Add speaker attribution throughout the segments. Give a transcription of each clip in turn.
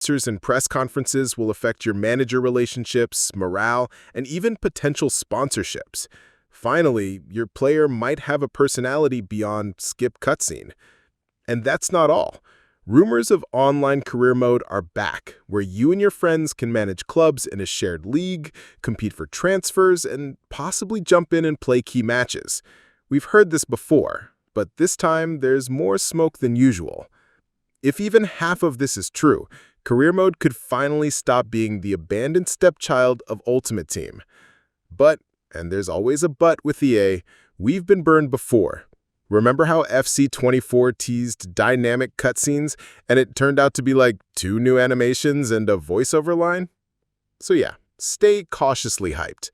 Speaker 1: Answers and press conferences will affect your manager relationships, morale, and even potential sponsorships. Finally, your player might have a personality beyond skip cutscene. And that's not all. Rumors of online career mode are back, where you and your friends can manage clubs in a shared league, compete for transfers, and possibly jump in and play key matches. We've heard this before, but this time there's more smoke than usual. If even half of this is true, career mode could finally stop being the abandoned stepchild of Ultimate Team. But, and there's always a but with EA, we've been burned before. Remember how FC24 teased dynamic cutscenes and it turned out to be like 2 new animations and a voiceover line? So yeah, stay cautiously hyped.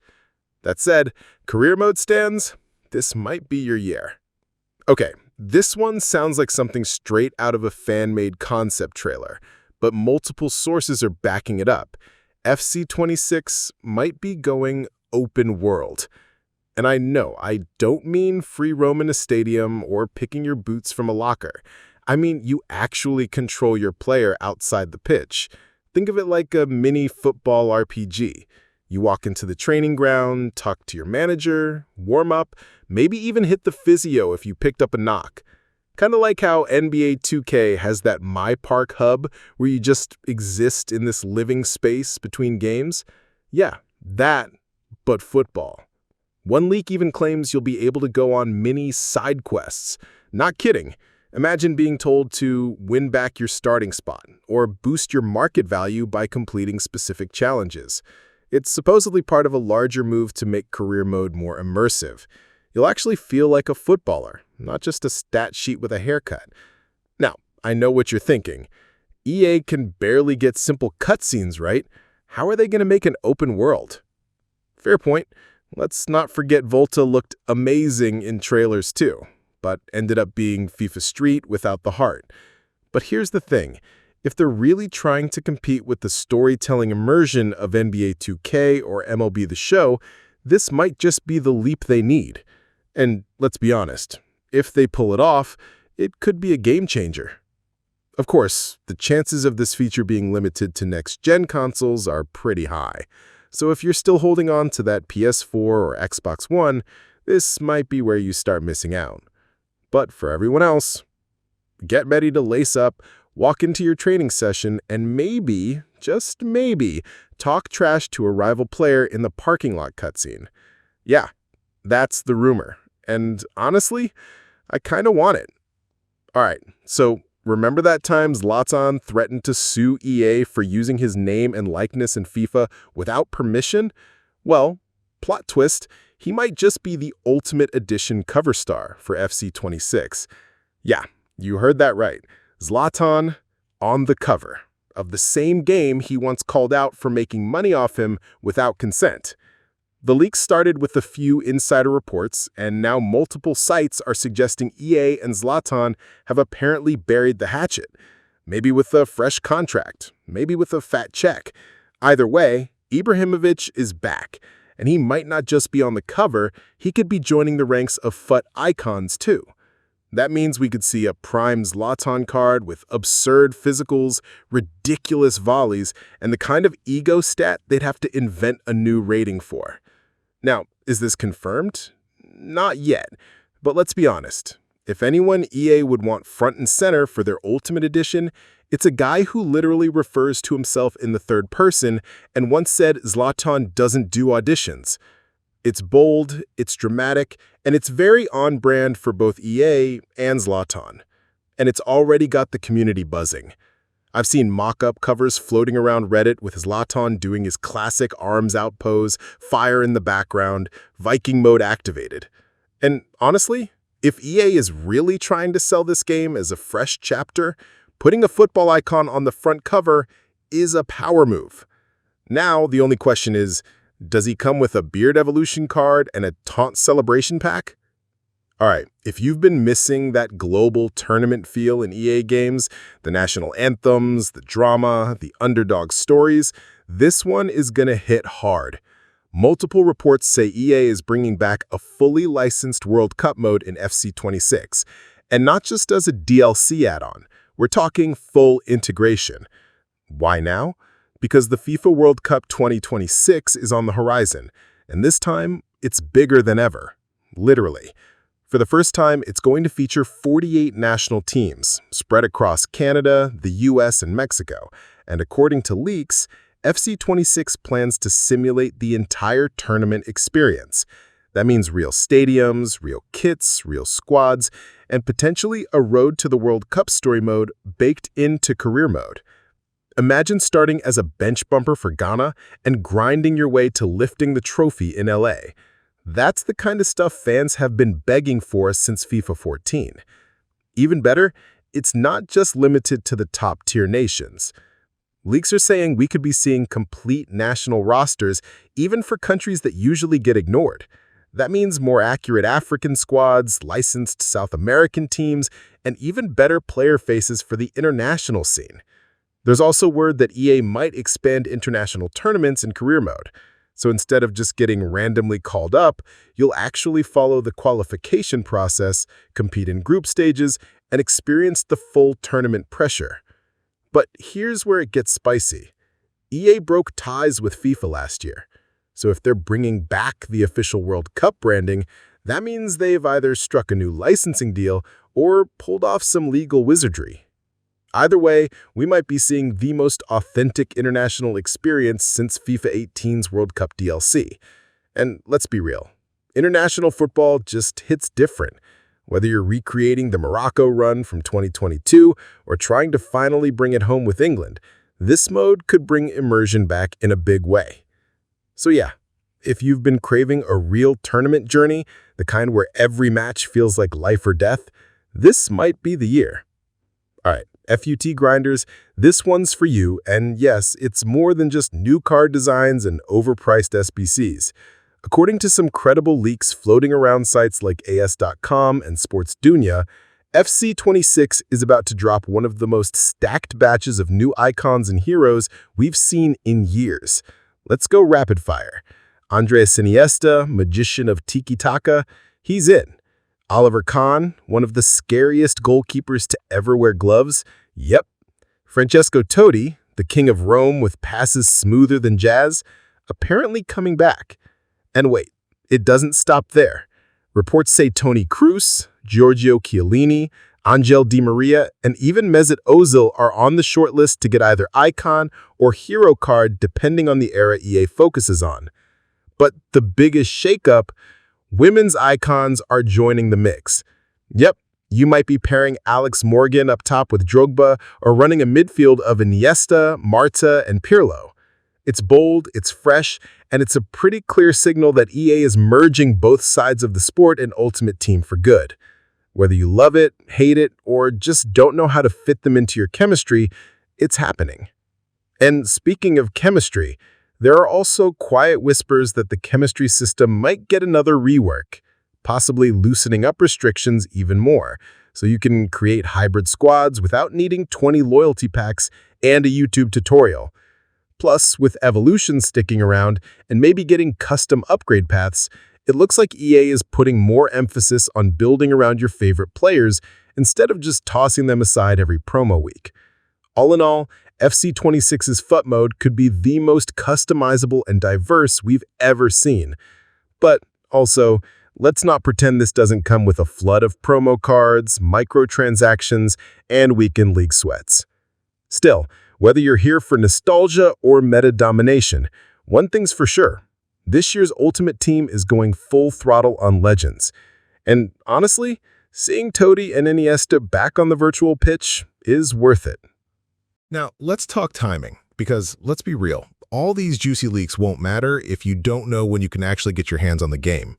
Speaker 1: That said, career mode stands, this might be your year. Okay, this one sounds like something straight out of a fan-made concept trailer, but multiple sources are backing it up. FC26 might be going open world. And I know, I don't mean free roam in a stadium or picking your boots from a locker. I mean, you actually control your player outside the pitch. Think of it like a mini football RPG. You walk into the training ground, talk to your manager, warm up, maybe even hit the physio if you picked up a knock. Kind of like how NBA 2K has that My Park hub where you just exist in this living space between games. Yeah, that, but football. One leak even claims you'll be able to go on mini side quests. Not kidding. Imagine being told to win back your starting spot or boost your market value by completing specific challenges. It's supposedly part of a larger move to make career mode more immersive. You'll actually feel like a footballer, not just a stat sheet with a haircut. Now, I know what you're thinking. EA can barely get simple cutscenes right. How are they going to make an open world? Fair point. Let's not forget Volta looked amazing in trailers too, but ended up being FIFA Street without the heart. But here's the thing. If they're really trying to compete with the storytelling immersion of NBA 2K or MLB The Show, this might just be the leap they need. And let's be honest, if they pull it off, it could be a game changer. Of course, the chances of this feature being limited to next-gen consoles are pretty high. So if you're still holding on to that PS4 or Xbox One, this might be where you start missing out. But for everyone else, get ready to lace up, walk into your training session, and maybe, just maybe, talk trash to a rival player in the parking lot cutscene. Yeah, that's the rumor. And honestly, I kind of want it. All right, so remember that time Zlatan threatened to sue EA for using his name and likeness in FIFA without permission? Well, plot twist, he might just be the Ultimate Edition cover star for FC26. Yeah, you heard that right. Zlatan on the cover of the same game he once called out for making money off him without consent. The leak started with a few insider reports, and now multiple sites are suggesting EA and Zlatan have apparently buried the hatchet. Maybe with a fresh contract, maybe with a fat check. Either way, Ibrahimović is back, and he might not just be on the cover, he could be joining the ranks of FUT icons too. That means we could see a prime Zlatan card with absurd physicals, ridiculous volleys, and the kind of ego stat they'd have to invent a new rating for. Now, is this confirmed? Not yet, but let's be honest. If anyone EA would want front and center for their Ultimate Edition, it's a guy who literally refers to himself in the third person and once said Zlatan doesn't do auditions. It's bold, it's dramatic, and it's very on-brand for both EA and Zlatan. And it's already got the community buzzing. I've seen mock-up covers floating around Reddit with Zlatan doing his classic arms out pose, fire in the background, Viking mode activated. And honestly, if EA is really trying to sell this game as a fresh chapter, putting a football icon on the front cover is a power move. Now, the only question is, does he come with a Beard Evolution card and a Taunt Celebration pack? All right, if you've been missing that global tournament feel in EA games, the national anthems, the drama, the underdog stories, this one is going to hit hard. Multiple reports say EA is bringing back a fully licensed World Cup mode in FC26, and not just as a DLC add-on. We're talking full integration. Why now? Because the FIFA World Cup 2026 is on the horizon, and this time, it's bigger than ever. Literally. For the first time, it's going to feature 48 national teams, spread across Canada, the US, and Mexico. And according to leaks, FC26 plans to simulate the entire tournament experience. That means real stadiums, real kits, real squads, and potentially a Road to the World Cup story mode baked into career mode. Imagine starting as a bench bumper for Ghana and grinding your way to lifting the trophy in LA. That's the kind of stuff fans have been begging for since FIFA 14. Even better, it's not just limited to the top-tier nations. Leaks are saying we could be seeing complete national rosters even for countries that usually get ignored. That means more accurate African squads, licensed South American teams, and even better player faces for the international scene. There's also word that EA might expand international tournaments in career mode. So instead of just getting randomly called up, you'll actually follow the qualification process, compete in group stages, and experience the full tournament pressure. But here's where it gets spicy. EA broke ties with FIFA last year. So if they're bringing back the official World Cup branding, that means they've either struck a new licensing deal or pulled off some legal wizardry. Either way, we might be seeing the most authentic international experience since FIFA 18's World Cup DLC. And let's be real, international football just hits different. Whether you're recreating the Morocco run from 2022 or trying to finally bring it home with England, this mode could bring immersion back in a big way. So yeah, if you've been craving a real tournament journey, the kind where every match feels like life or death, this might be the year. All right. FUT grinders, this one's for you, and yes, it's more than just new card designs and overpriced SBCs. According to some credible leaks floating around sites like AS.com and Sports Dunya, FC26 is about to drop one of the most stacked batches of new icons and heroes we've seen in years. Let's go rapid fire. Andres Iniesta, magician of tiki-taka, he's in. Oliver Kahn, one of the scariest goalkeepers to ever wear gloves? Yep. Francesco Totti, the king of Rome with passes smoother than jazz? Apparently coming back. And wait, it doesn't stop there. Reports say Toni Kroos, Giorgio Chiellini, Angel Di Maria, and even Mesut Ozil are on the shortlist to get either icon or hero card depending on the era EA focuses on. But the biggest shakeup, women's icons are joining the mix. Yep, you might be pairing Alex Morgan up top with Drogba or running a midfield of Iniesta, Marta, and Pirlo. It's bold, it's fresh, and it's a pretty clear signal that EA is merging both sides of the sport and Ultimate Team for good. Whether you love it, hate it, or just don't know how to fit them into your chemistry, it's happening. And speaking of chemistry, there are also quiet whispers that the chemistry system might get another rework, possibly loosening up restrictions even more, so you can create hybrid squads without needing 20 loyalty packs and a YouTube tutorial. Plus, with Evolution sticking around and maybe getting custom upgrade paths, it looks like EA is putting more emphasis on building around your favorite players instead of just tossing them aside every promo week. All in all, FC26's FUT mode could be the most customizable and diverse we've ever seen. But also, let's not pretend this doesn't come with a flood of promo cards, microtransactions, and weekend league sweats. Still, whether you're here for nostalgia or meta domination, one thing's for sure. This year's Ultimate Team is going full throttle on Legends. And honestly, seeing Totti and Iniesta back on the virtual pitch is worth it.
Speaker 2: Now, let's talk timing, because let's be real, all these juicy leaks won't matter if you don't know when you can actually get your hands on the game.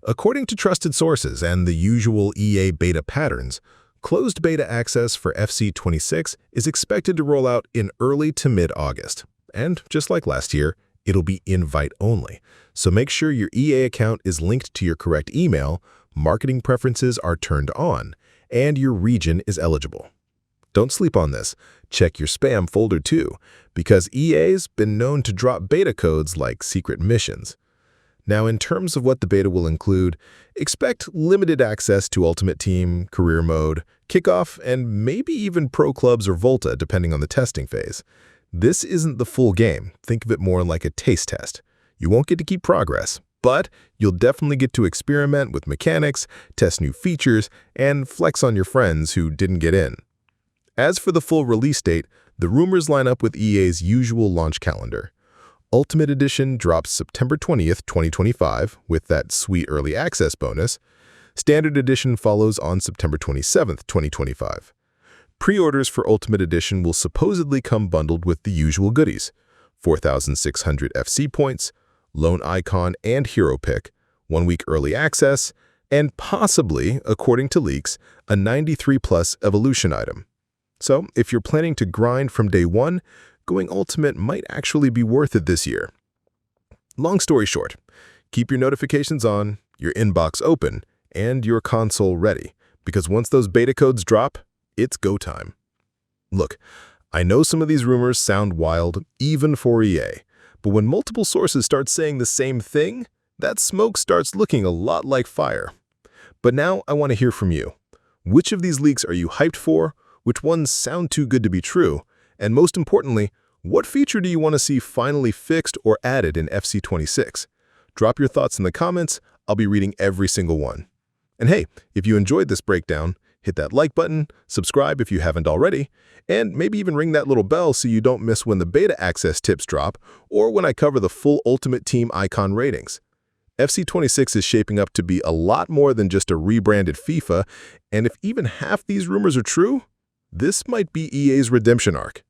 Speaker 2: According to trusted sources and the usual EA beta patterns, closed beta access for FC26 is expected to roll out in early to mid-August. And just like last year, it'll be invite only. So make sure your EA account is linked to your correct email, marketing preferences are turned on, and your region is eligible. Don't sleep on this. Check your spam folder too, because EA's been known to drop beta codes like secret missions. Now, in terms of what the beta will include, expect limited access to Ultimate Team, Career Mode, Kickoff, and maybe even Pro Clubs or Volta depending on the testing phase. This isn't the full game. Think of it more like a taste test. You won't get to keep progress, but you'll definitely get to experiment with mechanics, test new features, and flex on your friends who didn't get in. As for the full release date, the rumors line up with EA's usual launch calendar. Ultimate Edition drops September 20th, 2025, with that sweet early access bonus. Standard Edition follows on September 27th, 2025. Pre-orders for Ultimate Edition will supposedly come bundled with the usual goodies: 4,600 FC points, Lone Icon and Hero Pick, 1-week early access, and possibly, according to leaks, a 93+ evolution item. So, if you're planning to grind from day one, going Ultimate might actually be worth it this year. Long story short, keep your notifications on, your inbox open, and your console ready, because once those beta codes drop, it's go time. Look, I know some of these rumors sound wild, even for EA, but when multiple sources start saying the same thing, that smoke starts looking a lot like fire. But now I want to hear from you. Which of these leaks are you hyped for? Which ones sound too good to be true? And most importantly, what feature do you want to see finally fixed or added in FC26? Drop your thoughts in the comments. I'll be reading every single one. And hey, if you enjoyed this breakdown, hit that like button, subscribe if you haven't already, and maybe even ring that little bell so you don't miss when the beta access tips drop or when I cover the full Ultimate Team icon ratings. FC26 is shaping up to be a lot more than just a rebranded FIFA, and if even half these rumors are true, this might be EA's redemption arc.